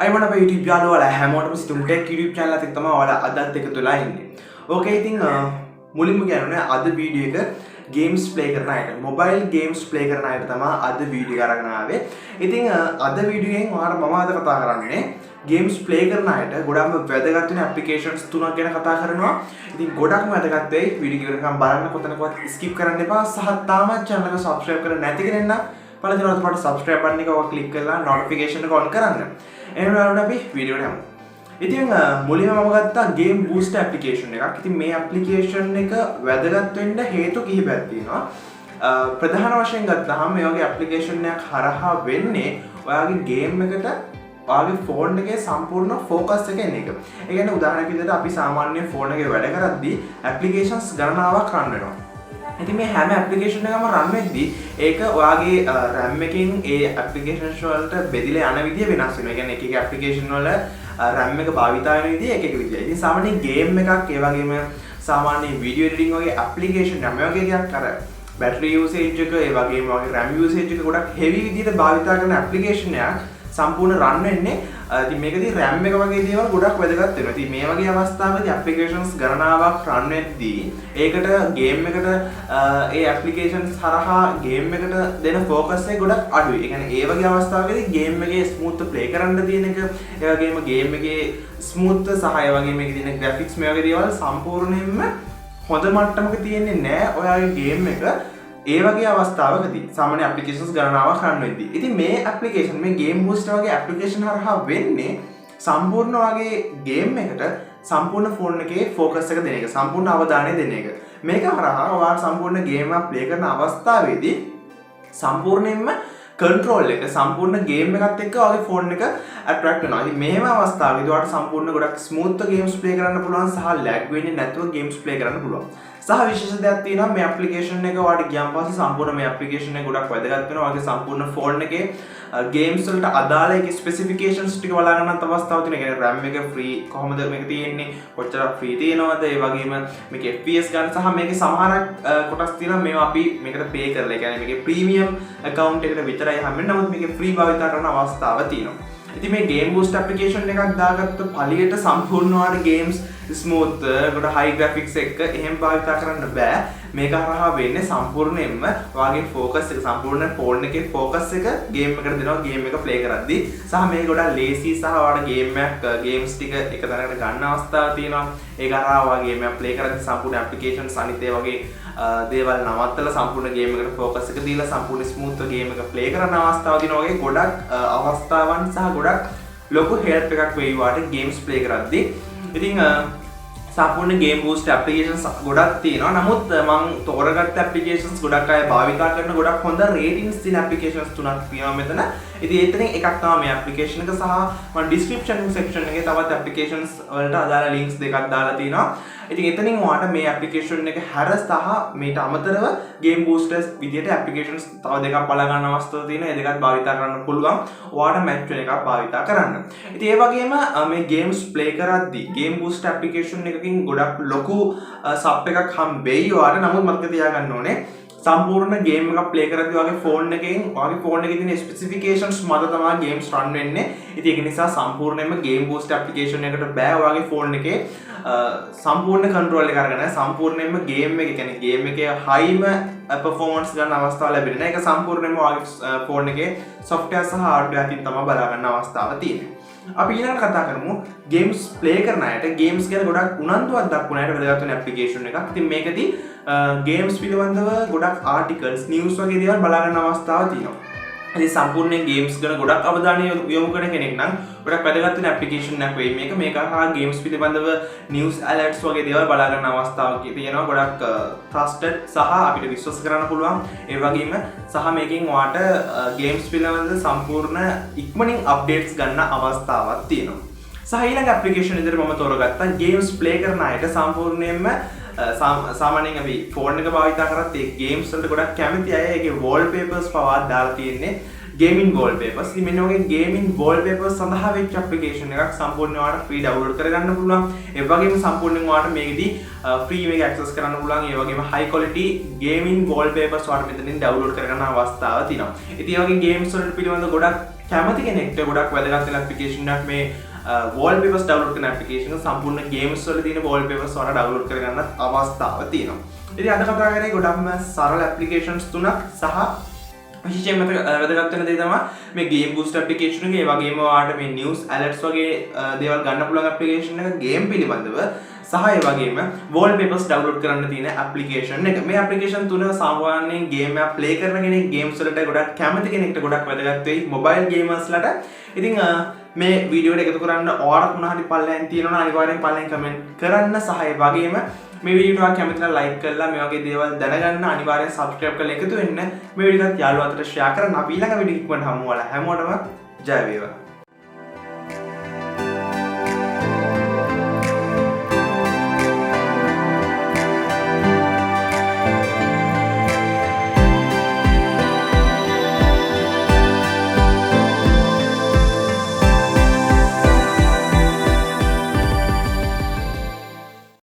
අයිබෝන් අපේ YouTube යාළුවෝ හැමෝටම sithumtech YouTube channel එකත් තමයි ඔයාලා අදත් එකතු වෙලා ඉන්නේ. ඕකේ ඉතින් මුලින්ම කියන්නේ අද වීඩියෝ එක games play කරන අයට mobile games play කරන අයට තමයි අද වීඩියෝ එක අරගෙන ආවේ. ඉතින් අද වීඩියෝ එකෙන් ඔයාලා මම අද කතා කරන්නේ games play කරන අයට ගොඩක්ම වැදගත් වෙන applications තුනක් ගැන කතා කරනවා. ඉතින් ගොඩක්ම වැදගත් වෙයි වීඩියෝ එක නිකන් බලන්න කොතනකවත් skip කරන්න එපා. සහ තාමත් channel එක subscribe කරලා නැති කෙනෙක් නම් පළවෙනිවට පාට subscribe button එක ඔක click කරලා notification එක on කරන්න. එහෙනම් අපි වීඩියෝ එකට යමු. ඉතින් මුලින්ම මම ගත්තා game booster application එකක්. ඉතින් මේ application එක වැදගත් වෙන්න හේතු කිහිපයක් තියෙනවා. ප්‍රධාන වශයෙන් ගත්තාම මේ වගේ application එකක් හරහා වෙන්නේ ඔයාගේ game එකට ඔයාගේ phone එකේ සම්පූර්ණ focus එක එන එක. ඒ කියන්නේ උදාහරණයක් විදිහට අපි සාමාන්‍ය phone එකේ වැඩ කරද්දී applications ගණනාවක් run වෙනවා. ඉතින් මේ හැම application එකම run වෙද්දී ඒක ඔයාගේ RAM එකකින් ඒ applications වලට බෙදලා යන විදිය වෙනස් වෙනවා. ඒ කියන්නේ එක එක application වල RAM එක භාවිතා වෙන විදිය එක එක විදියයි. ඉතින් සාමාන්‍ය game එකක් ඒ වගේම සාමාන්‍ය video editing වගේ application නම් මේ වගේ එකක් අර battery usage එක ඒ වගේම වගේ RAM usage එක ගොඩක් heavy විදියට භාවිතා කරන application එකක් සම්පූර්ණ run වෙන්නේ. ඉතින් මේකදී RAM එක වගේ දේවල් ගොඩක් වැදගත් වෙනවා. ඉතින් මේ වගේ අවස්ථාවකදී applications ගණනාවක් run වෙද්දී ඒකට game එකට ඒ applications හරහා game එකට දෙන focus එක ගොඩක් අඩුයි. ඒ කියන්නේ ඒ වගේ අවස්ථාවකදී game එකේ smooth play කරන්න තියෙන එක, ඒ වගේම game එකේ smooth සහ ඒ වගේම මේකේ තියෙන graphics මේ වගේ දේවල් සම්පූර්ණයෙන්ම හොඳ මට්ටමක තියෙන්නේ නැහැ ඔයාගේ game එක. ඒ වගේ අවස්ථාවකදී සාමාන්‍ය applications ගණනාවක් run වෙද්දී. ඉතින් මේ application මේ game booster වගේ application හරහා වෙන්නේ සම්පූර්ණ වගේ game එකට සම්පූර්ණ phone එකේ focus එක දෙන එක, සම්පූර්ණ අවධානය දෙන එක. මේක හරහා ඔයාලා සම්පූර්ණ game එක play කරන අවස්ථාවේදී සම්පූර්ණයෙන්ම control එක සම්පූර්ණ game එකත් එක්ක ඔයාගේ phone එක attract වෙනවා. ඉතින් මේව අවස්ථාවේදී ඔයාලට සම්පූර්ණ ගොඩක් smooth games play කරන්න පුළුවන් සහ lag වෙන්නේ නැතුව games play කරන්න පුළුවන්. සහ විශේෂ දෙයක් තියෙනවා මේ application එක ඔයාලට ගියාන් පස්සේ සම්පූර්ණ මේ application එක ගොඩක් වැදගත් වෙනවා. ඔයාගේ සම්පූර්ණ phone එකේ games වලට අදාළ ඒකේ specifications ටික බලා ගන්නත් අවස්ථාවක් තියෙනවා. ඒ කියන්නේ RAM එක free කොහොමද මේක තියෙන්නේ, කොච්චර free තියෙනවද, ඒ වගේම මේකේ FPS ගන්න සහ මේකේ සමහරක් කොටස් තියෙනවා මේවා අපි මේකට pay කරලා. ඒ කියන්නේ මේකේ premium account එකට විතරයි හැමෙන්නේ. නමුත් මේකේ free භාවිතා කරන අවස්ථාව තියෙනවා. ඉතින් මේ game boost application එකක් දාගත්ත පළියට සම්පූර්ණ ඔයාලට games smooth ගොඩ high graphics එක එහෙම භාවිතා කරන්න බෑ. මේක හරහා වෙන්නේ සම්පූර්ණයෙන්ම ඔයාගේ focus එක සම්පූර්ණ phone එකේ focus එක game එකට දෙනවා game එක play කරද්දී. සහ මේක ගොඩක් lazy සහ ඔයාලට games ටික එක තැනකට ගන්න අවස්ථාවක් තියෙනවා. ඒක හරහා ඔයා game එක play කරද්දී සම්පූර්ණ applications අනිත් ඒ වගේ දේවල් නවත්තලා සම්පූර්ණ game එකට focus එක දීලා සම්පූර්ණ smooth game එක play කරන අවස්ථාවක් තියෙනවා. වගේ ගොඩක් අවස්ථාවන් සහ ගොඩක් ලොකු help එකක් වෙයි ඔයාලට games play කරද්දී. ඉතින් සම්පූර්ණ game boost applications ගොඩක් තියෙනවා. නමුත් මම තෝරගත්ත applications ගොඩක් අය භාවිතා කරන ගොඩක් හොඳ ratings තියෙන applications තුනක් තියෙනවා මෙතන. ඉතින් ඒතරින් එකක් තමයි මේ application එක සහ මම description section එකේ තවත් applications වලට අදාළ links දෙකක් දාලා තියෙනවා. ඉතින් එතනින් ඔයාලට මේ application එක හැර සහ මේට අමතරව game boosters විදියට applications තව දෙකක් බලා ගන්න අවස්ථාවක් තියෙනවා. ඒ දෙකත් භාවිතා කරන්න පුළුවන්. ඔයාලට match වෙන එකක් භාවිතා කරන්න. ඉතින් ඒ වගේම මේ games play කරද්දී game booster application එකකින් ගොඩක් ලොකු sub එකක් හම්බෙයි ඔයාලට. නමුත් මතක තියාගන්න ඕනේ සම්පූර්ණ game එකක් play කරද්දී ඔයාගේ phone එකේ තියෙන specifications මත තමයි games run වෙන්නේ. ඉතින් ඒක නිසා සම්පූර්ණයෙන්ම game booster application එකට බෑ ඔයාගේ phone එකේ සම්පූර්ණ control එක අරගෙන සම්පූර්ණයෙන්ම game එක කියන්නේ game එකේ highම performance ගන්න අවස්ථාව ලැබෙන්නේ නැහැ. ඒක සම්පූර්ණයෙන්ම ඔයාගේ phone එකේ software සහ hardware අතින් තමයි බලා ගන්න අවස්ථාව තියෙන්නේ. අපි ඊළඟට කතා කරමු games play කරන අයට games ගැන ගොඩක් උනන්දුවක් දක්වන අයට වැදගත් වෙන application එකක්. ඉතින් මේකදී games පිළිබඳව ගොඩක් articles news වගේ දේවල් බලා ගන්න අවස්ථාව තියෙනවා. ඉතින් සම්පූර්ණයෙන් games ගැන ගොඩක් අවධානය යොමු කරන කෙනෙක් නම් ගොඩක් වැදගත් වෙන application එකක් වෙයි මේක. මේක හා games පිළිබඳව news alerts වගේ දේවල් බලා ගන්න අවස්ථාවක් තියෙනවා. ගොඩක් trusted සහ අපිට විශ්වාස කරන්න පුළුවන්. ඒ වගේම සහ මේකෙන් ඔයාට games පිළිබඳව සම්පූර්ණ ඉක්මනින් updates ගන්න අවස්ථාවක් තියෙනවා. සහ ඊළඟ application විදිහට මම තෝරගත්තා games play කරන අයට සම්පූර්ණයෙන්ම සාමාන්‍යයෙන් අපි phone එක භාවිතා කරත් ඒ games වලට ගොඩක් කැමති අය ඒකේ wallpapers පවා දාලා තියෙන්නේ gaming wallpapers. ඉතින් මෙන්න ඔයගේ gaming wallpapers සඳහා වෙච්ච application එකක් සම්පූර්ණයෙන් ඔයාලට free download කරගන්න පුළුවන්. ඒ වගේම සම්පූර්ණයෙන් ඔයාලට මේකෙදී free මේක access කරන්න පුළුවන්. ඒ වගේම high quality gaming wallpapers ඔයාලට මෙතනින් download කරගන්න අවස්ථාවක් තියෙනවා. ඉතින් මේ වගේ games වලට පිළිබඳ ගොඩක් කැමති කෙනෙක්ට ගොඩක් වැදගත් වෙන ඇප්ලිකේෂන් එකක් මේ wallpapers download කරන ඇප්ලිකේෂන් එක. සම්පූර්ණ games වල තියෙන wallpapers වල download කරගන්නත් අවස්ථාව තියෙනවා. ඉතින් අද කතා කරන්නේ ගොඩක්ම සරල ඇප්ලිකේෂන්ස් තුනක් සහ විශේෂයෙන්ම වැදගත් වෙන දේ තමයි මේ game boost application එක. ඒ වගේම ඔයාලට මේ news alerts වගේ දේවල් ගන්න පුළුවන් application එක game පිළිබඳව සහ ඒ වගේම wallpapers download කරන්න තියෙන application එක. මේ application තුන සාමාන්‍යයෙන් game එක play කරන කෙනෙක් games වලට ගොඩක් කැමති කෙනෙක්ට ගොඩක් වැදගත් වෙයි mobile gamers ලට. ඉතින් මේ වීඩියෝ එක එකතු කරන්න ඔයාලට මොනවා හරි පල්ලෙන් තියෙනවා අනිවාර්යෙන් පල්ලෙන් කමෙන්ට් කරන්න සහ ඒ වගේම මේ වීඩියෝ එක කැමති නම් ලයික් කරලා මේ වගේ දේවල් දැනගන්න අනිවාර්යෙන් subscribe කරලා එකතු වෙන්න. මේ වීඩියෝ එකත් යාළුවෝ අතර share කරන්න. අපි ඊළඟ වීඩියෝ එකක් වන්න හමු වල හැමෝටම ජය වේවා.